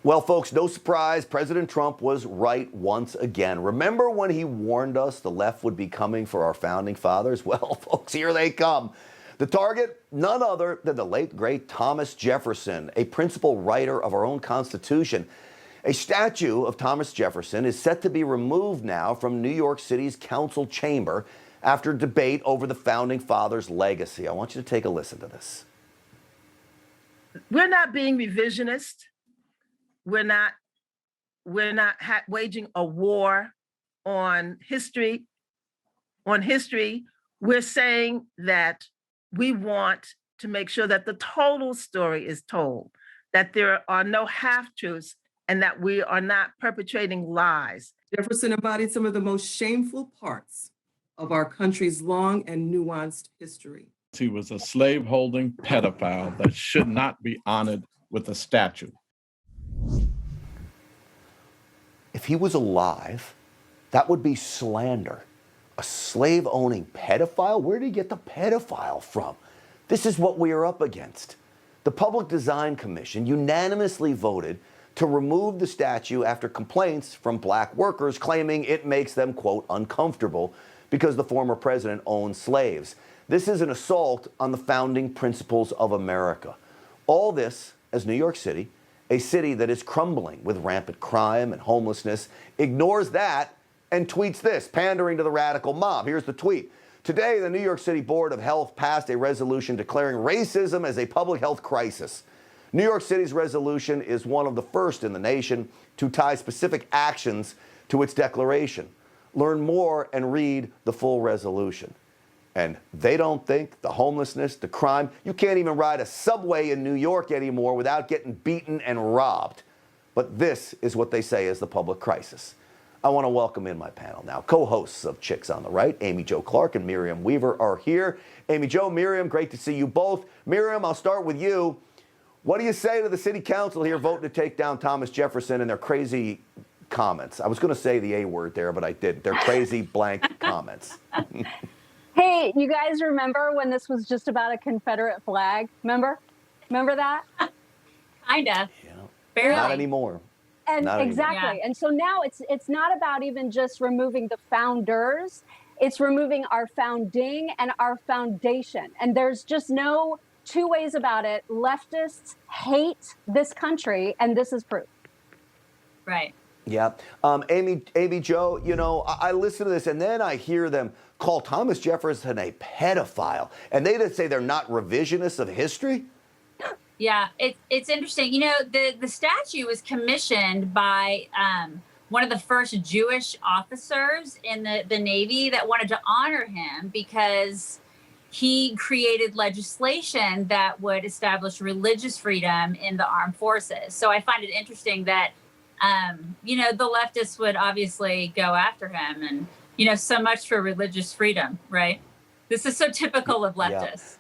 Well, folks, no surprise, President Trump was right once again. Remember when he warned us the left would be coming for our founding fathers? Well, folks, here they come. The target, none other than the late, great Thomas Jefferson, a principal writer of our own Constitution. A statue of Thomas Jefferson is set to be removed now from New York City's council chamber after debate over the founding fathers' legacy. I want you to take a listen to this. We're not being revisionist. We're not waging a war on history. We're saying that we want to make sure that the total story is told, that there are no half-truths, and that we are not perpetrating lies. Jefferson embodied some of the most shameful parts of our country's long and nuanced history. He was a slave-holding pedophile that should not be honored with a statue. If he was alive, that would be slander. A slave-owning pedophile? Where did he get the pedophile from? This is what we are up against. The Public Design Commission unanimously voted to remove the statue after complaints from black workers claiming it makes them, quote, uncomfortable because the former president owned slaves. This is an assault on the founding principles of America. All this as New York City, a city that is crumbling with rampant crime and homelessness, ignores that and tweets this, pandering to the radical mob. Here's the tweet. Today, the New York City Board of Health passed a resolution declaring racism as a public health crisis. New York City's resolution is one of the first in the nation to tie specific actions to its declaration. Learn more and read the full resolution. And they don't think the homelessness, the crime, you can't even ride a subway in New York anymore without getting beaten and robbed. But this is what they say is the public crisis. I want to welcome in my panel now. Co-hosts of Chicks on the Right, Amy Jo Clark and Miriam Weaver are here. Amy Jo, Miriam, great to see you both. Miriam, I'll start with you. What do you say to the city council here voting to take down Thomas Jefferson and their crazy comments? I was going to say the A word there, but I didn't. They're crazy blank comments. Hey, you guys remember when this was just about a Confederate flag? Remember that? Kinda. Yeah. Barely. Not anymore. And Not exactly. anymore. And so now it's not about even just removing the founders. It's removing our founding and our foundation. And there's just no two ways about it. Leftists hate this country, and this is proof. Right. Yeah. Amy Jo, you know, I listen to this and then I hear them call Thomas Jefferson a pedophile. And they just say they're not revisionists of history? Yeah, it's interesting. You know, the statue was commissioned by one of the first Jewish officers in the Navy that wanted to honor him because he created legislation that would establish religious freedom in the armed forces. So I find it interesting that, you know, the leftists would obviously go after him and, you know, so much for religious freedom, right? This is so typical of leftists. Yeah.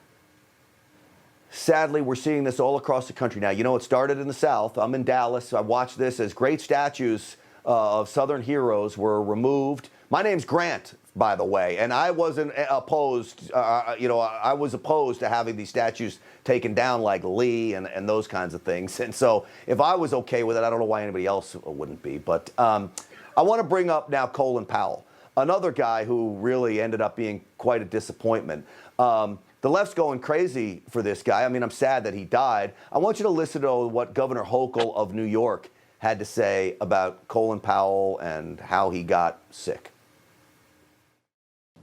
Sadly, we're seeing this all across the country now. You know, it started in the South. I'm in Dallas. I watched this as great statues of Southern heroes were removed. My name's Grant, by the way, and I wasn't opposed. I was opposed to having these statues taken down like Lee and those kinds of things. And so if I was okay with it, I don't know why anybody else wouldn't be. But I want to bring up now Colin Powell, another guy who really ended up being quite a disappointment. The left's going crazy for this guy. I mean, I'm sad that he died. I want you to listen to what Governor Hochul of New York had to say about Colin Powell and how he got sick.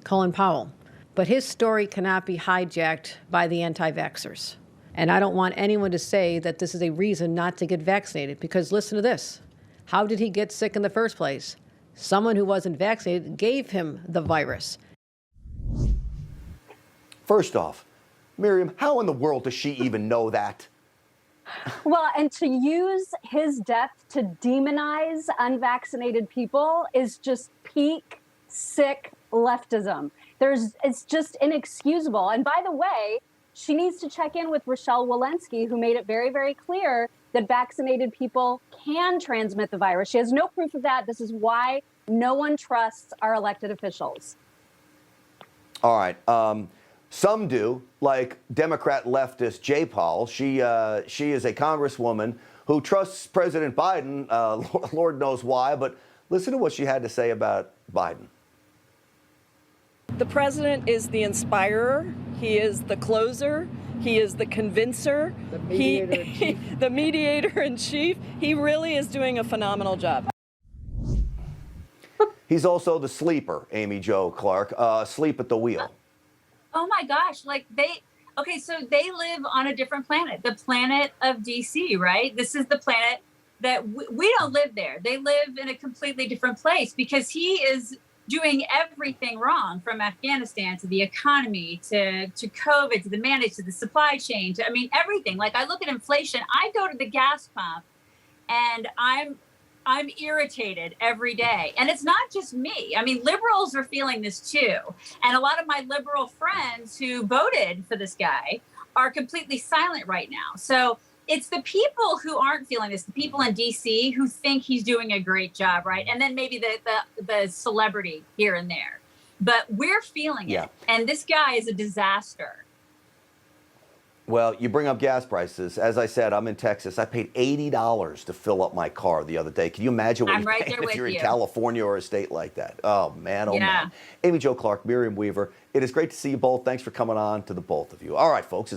Colin Powell. But his story cannot be hijacked by the anti-vaxxers. And I don't want anyone to say that this is a reason not to get vaccinated, because listen to this. How did he get sick in the first place? Someone who wasn't vaccinated gave him the virus. First off, Miriam, how in the world does she even know that? Well, and to use his death to demonize unvaccinated people is just peak sick leftism. It's just inexcusable. And by the way, she needs to check in with Rochelle Walensky, who made it very, very clear that vaccinated people can transmit the virus. She has no proof of that. This is why no one trusts our elected officials. All right. Some do, like Democrat leftist Jay Powell. She is a congresswoman who trusts President Biden, Lord knows why, but listen to what she had to say about Biden. The president is the inspirer. He is the closer. He is the convincer. The mediator in chief. He really is doing a phenomenal job. He's also the sleeper, Amy Jo Clark, asleep at the wheel. Oh my gosh, okay, so they live on a different planet, the planet of DC, right? This is the planet that we don't live there. They live in a completely different place because he is doing everything wrong, from Afghanistan to the economy to COVID to the mandate to the supply chain to, I mean, everything. Like, I look at inflation, I go to the gas pump and I'm irritated every day. And it's not just me. I mean, liberals are feeling this too. And a lot of my liberal friends who voted for this guy are completely silent right now. So it's the people who aren't feeling this, the people in DC who think he's doing a great job, right? And then maybe the celebrity here and there. But we're feeling it. And this guy is a disaster. Well, you bring up gas prices. As I said, I'm in Texas. I paid $80 to fill up my car the other day. Can you imagine what you're paying if you're in California or a state like that? Oh, man, oh, man. Amy Jo Clark, Miriam Weaver, it is great to see you both. Thanks for coming on to the both of you. All right, folks.